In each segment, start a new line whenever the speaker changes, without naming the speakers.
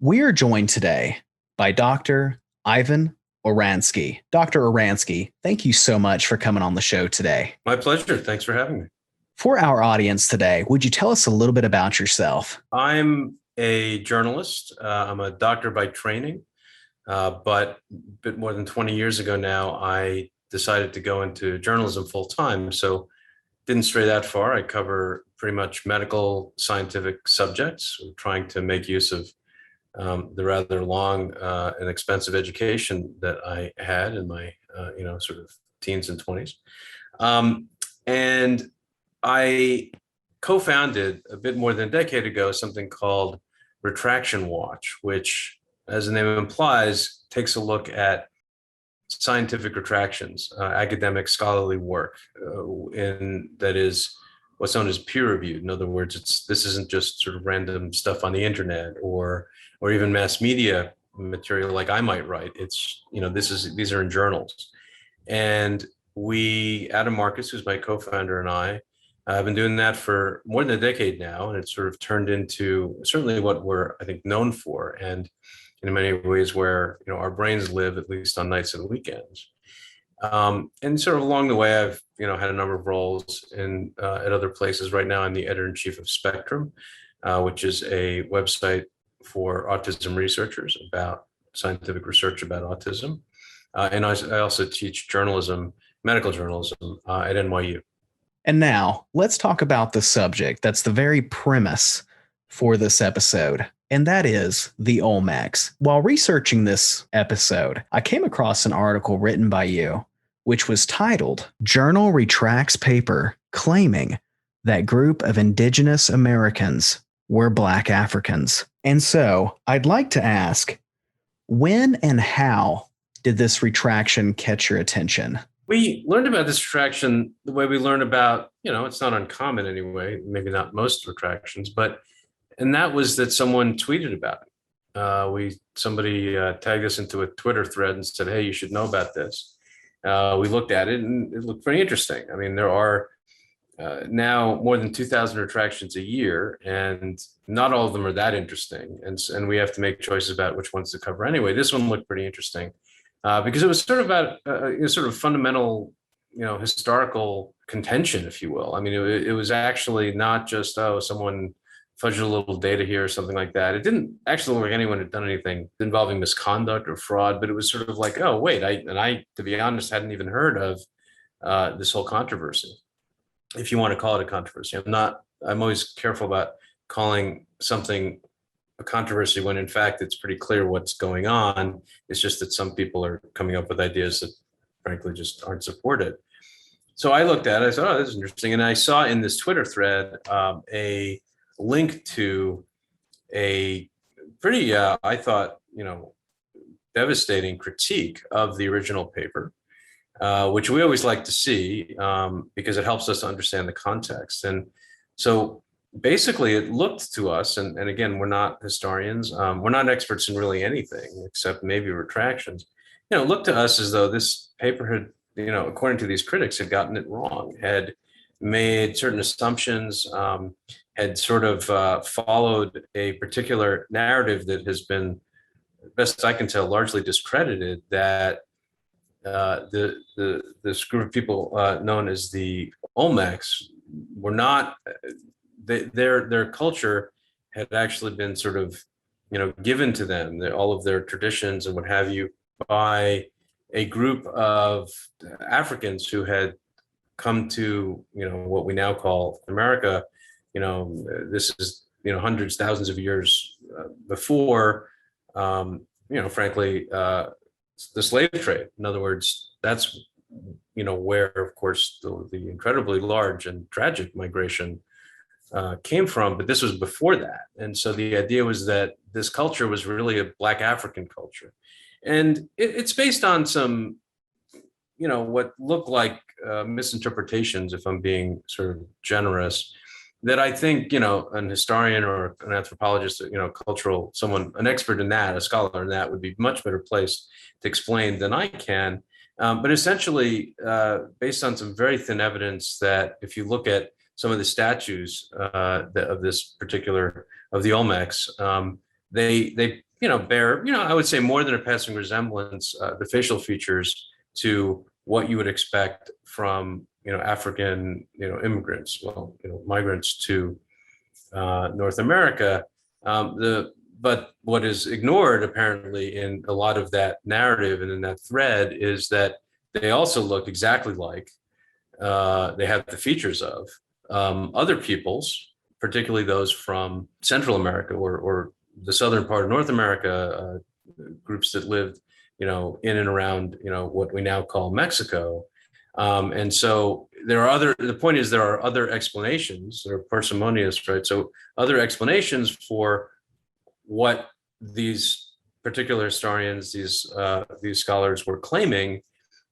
We are joined today by Dr. Ivan Oransky. Dr. Oransky, thank you so much for coming on the show today.
My pleasure. Thanks for having me.
For our audience today, would you tell us a little bit about yourself?
I'm a journalist. I'm a doctor by training, but a bit more than 20 years ago now, I decided to go into journalism full time. So didn't stray that far. I cover pretty much medical scientific subjects, trying to make use of the rather long and expensive education that I had in my, sort of teens and 20s. And I co-founded a bit more than a decade ago something called Retraction Watch, which, as the name implies, takes a look at scientific retractions, academic scholarly work, that is what's known as peer-reviewed. In other words, this isn't just sort of random stuff on the internet or even mass media material like I might write. It's, these are in journals. And Adam Marcus, who's my co-founder, and I've been doing that for more than a decade now, and it's sort of turned into certainly what we're, I think, known for, and in many ways where our brains live, at least on nights and weekends. And sort of along the way, I've had a number of roles at other places. Right now, I'm the editor-in-chief of Spectrum, which is a website for autism researchers about scientific research about autism, and I also teach journalism, medical journalism, at NYU.
And now let's talk about the subject that's the very premise for this episode, and that is the Olmecs. While researching this episode, I came across an article written by you, which was titled "Journal Retracts Paper Claiming That Group of Indigenous Americans Were Black Africans." And so I'd like to ask, when and how did this retraction catch your attention?
We learned about this retraction the way we learn about, it's not uncommon anyway, maybe not most retractions, and that was that someone tweeted about it. Somebody tagged us into a Twitter thread and said, "Hey, you should know about this." We looked at it and it looked pretty interesting. I mean, there are now more than 2,000 retractions a year, and not all of them are that interesting. And we have to make choices about which ones to cover anyway. This one looked pretty interesting. Because it was sort of about sort of fundamental, historical contention, if you will. I mean, it was actually not just, someone fudged a little data here or something like that. It didn't actually look like anyone had done anything involving misconduct or fraud, but it was sort of like, oh, wait, I, to be honest, hadn't even heard of this whole controversy, if you want to call it a controversy. I'm always careful about calling something a controversy when in fact it's pretty clear what's going on. It's just that some people are coming up with ideas that frankly just aren't supported. So I looked at it, I thought, oh, this is interesting. And I saw in this Twitter thread a link to a pretty, I thought, devastating critique of the original paper, which we always like to see because it helps us to understand the context. And so basically, it looked to us, and again, we're not historians, we're not experts in really anything except maybe retractions. It looked to us as though this paper had, according to these critics, had gotten it wrong, had made certain assumptions, had sort of followed a particular narrative that has been, best I can tell, largely discredited, that this group of people known as the Olmecs were not. Their culture had actually been sort of, given to them, all of their traditions and what have you, by a group of Africans who had come to, what we now call America. This is, hundreds, thousands of years before, frankly, the slave trade. In other words, that's, where, of course, the incredibly large and tragic migration came from, but this was before that. And so the idea was that this culture was really a Black African culture. And it's based on some, what look like misinterpretations, if I'm being sort of generous, that I think, an historian or an anthropologist, someone, an expert in that, a scholar in that, would be much better placed to explain than I can. But essentially, based on some very thin evidence that if you look at some of the statues of this particular, of the Olmecs, they bear, I would say more than a passing resemblance, the facial features to what you would expect from, African, immigrants, migrants to North America. But what is ignored apparently in a lot of that narrative and in that thread is that they also look exactly like, they have the features of other peoples, particularly those from Central America or the southern part of North America, groups that lived, in and around, what we now call Mexico. And so the point is there are other explanations that are parsimonious, right? So other explanations for what these particular historians, these scholars were claiming,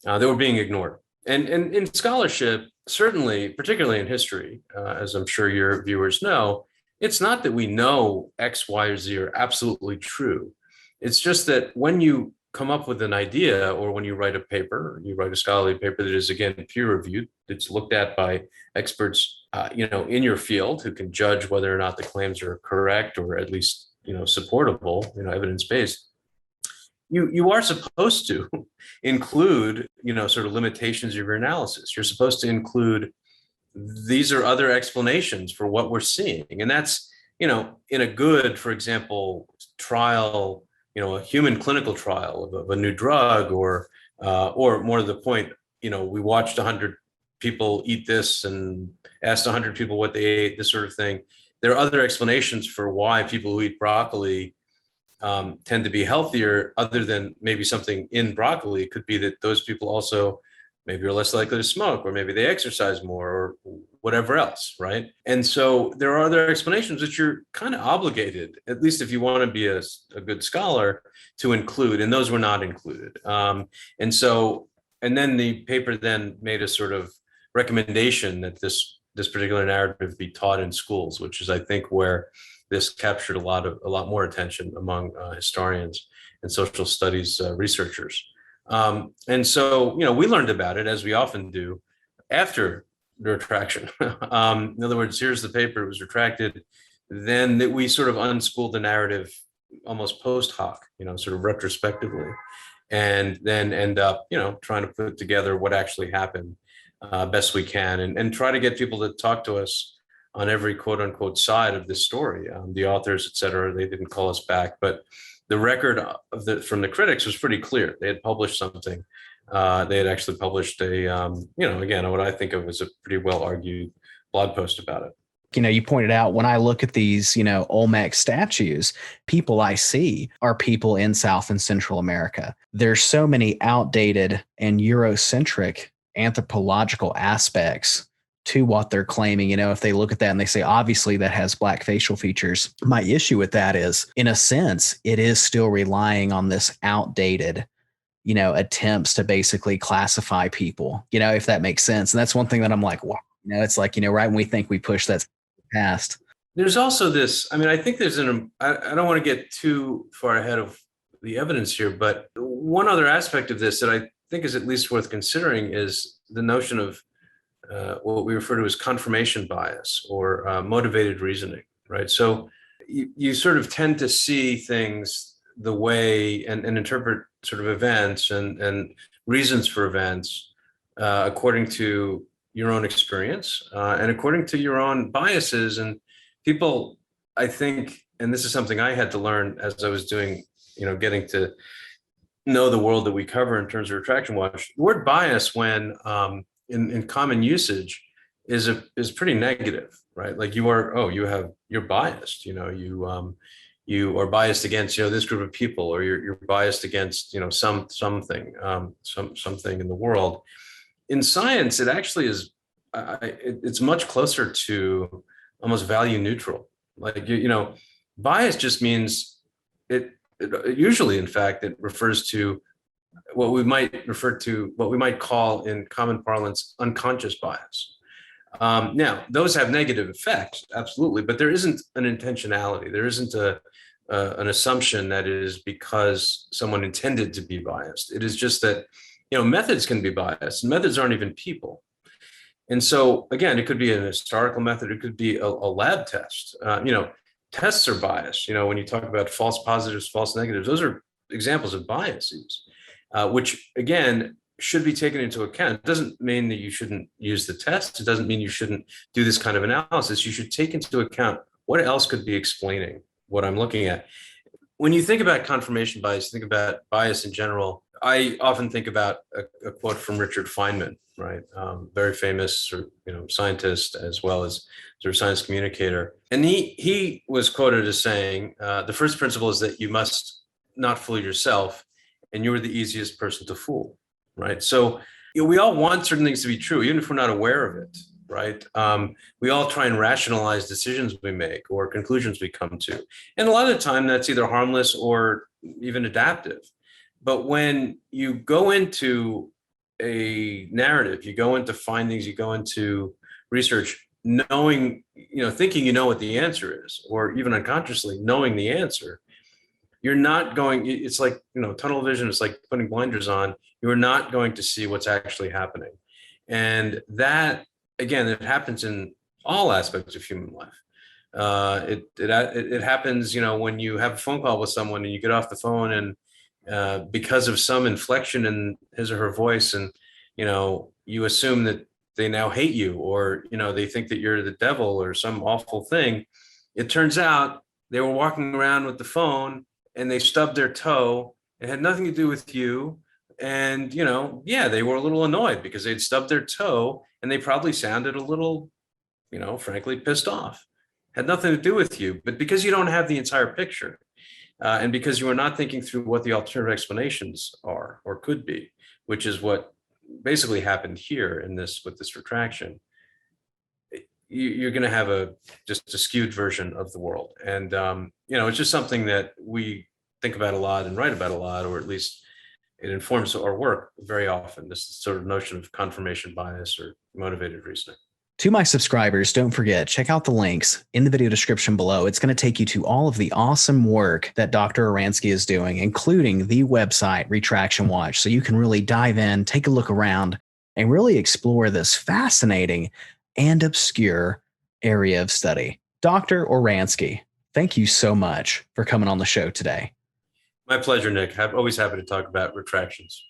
that were being ignored. And in scholarship, certainly, particularly in history, as I'm sure your viewers know, it's not that we know X, Y, or Z are absolutely true. It's just that when you come up with an idea, or when you write a paper, or you write a scholarly paper that is, again, peer reviewed, that's looked at by experts, in your field who can judge whether or not the claims are correct or at least, supportable, evidence-based, you are supposed to include, sort of limitations of your analysis. You're supposed to include, these are other explanations for what we're seeing. And that's, in a good, for example, trial, a human clinical trial of a new drug, or more to the point, we watched 100 people eat this and asked 100 people what they ate, this sort of thing. There are other explanations for why people who eat broccoli tend to be healthier, other than maybe something in broccoli. It could be that those people also maybe are less likely to smoke, or maybe they exercise more, or whatever else, right? And so there are other explanations that you're kind of obligated, at least if you want to be a good scholar, to include, and those were not included. And then the paper then made a sort of recommendation that this particular narrative be taught in schools, which is, I think, where this captured a lot more attention among historians and social studies researchers. And so, we learned about it, as we often do, after the retraction. In other words, here's the paper, it was retracted. Then that we sort of unspooled the narrative almost post hoc, sort of retrospectively, and then end up, trying to put together what actually happened best we can, and try to get people to talk to us on every quote unquote side of this story. The authors, et cetera, they didn't call us back, but the record from the critics was pretty clear. They had published something. They had actually published a, again, what I think of as a pretty well argued blog post about it.
You pointed out, when I look at these, Olmec statues, people I see are people in South and Central America. There's so many outdated and Eurocentric anthropological aspects to what they're claiming. If they look at that and they say, obviously that has Black facial features. My issue with that is, in a sense, it is still relying on this outdated, attempts to basically classify people, if that makes sense. And that's one thing that I'm like, wow, it's like, right when we think we push that past.
There's also this, I think there's I don't want to get too far ahead of the evidence here, but one other aspect of this that I think is at least worth considering is the notion of what we refer to as confirmation bias, or motivated reasoning, right? So you sort of tend to see things the way and interpret sort of events and reasons for events according to your own experience and according to your own biases. And people, I think, and this is something I had to learn as I was doing, getting to know the world that we cover in terms of retraction watch. The word bias, when in common usage, is pretty negative, right? Like you're biased, you are biased against, this group of people, or you're biased against, something in the world. In science, it actually is, it's much closer to almost value neutral. Like, bias just means it usually, in fact, it refers to what we might call in common parlance unconscious bias. Now, those have negative effects, absolutely, but there isn't an intentionality. There isn't an assumption that it is because someone intended to be biased. It is just that, methods can be biased. Methods aren't even people. And so, again, it could be an historical method. It could be a lab test. tests are biased. When you talk about false positives, false negatives, those are examples of biases, which again should be taken into account. It doesn't mean that you shouldn't use the test. It doesn't mean you shouldn't do this kind of analysis. You should take into account what else could be explaining what I'm looking at. When you think about confirmation bias, think about bias in general. I often think about a quote from Richard Feynman, right? Very famous, scientist as well as sort of science communicator. And he was quoted as saying, the first principle is that you must not fool yourself, and you are the easiest person to fool, right? So we all want certain things to be true, even if we're not aware of it, right? We all try and rationalize decisions we make or conclusions we come to. And a lot of the time that's either harmless or even adaptive. But when you go into a narrative, you go into findings, you go into research, knowing, thinking you know what the answer is, or even unconsciously knowing the answer, you're not going, it's like, tunnel vision, it's like putting blinders on. You're not going to see what's actually happening. And that, again, it happens in all aspects of human life. It happens, when you have a phone call with someone and you get off the phone and because of some inflection in his or her voice, and you assume that they now hate you, or they think that you're the devil or some awful thing. It turns out they were walking around with the phone and they stubbed their toe. It had nothing to do with you. And they were a little annoyed because they'd stubbed their toe, and they probably sounded a little, frankly pissed off. Had nothing to do with you, but because you don't have the entire picture, and because you are not thinking through what the alternative explanations are or could be, which is what basically happened here with this retraction, you're going to have just a skewed version of the world. And it's just something that we think about a lot and write about a lot, or at least it informs our work very often, this sort of notion of confirmation bias or motivated reasoning.
To my subscribers, don't forget, check out the links in the video description below. It's going to take you to all of the awesome work that Dr. Oransky is doing, including the website Retraction Watch, so you can really dive in, take a look around, and really explore this fascinating and obscure area of study. Dr. Oransky, thank you so much for coming on the show today.
My pleasure, Nick. I'm always happy to talk about retractions.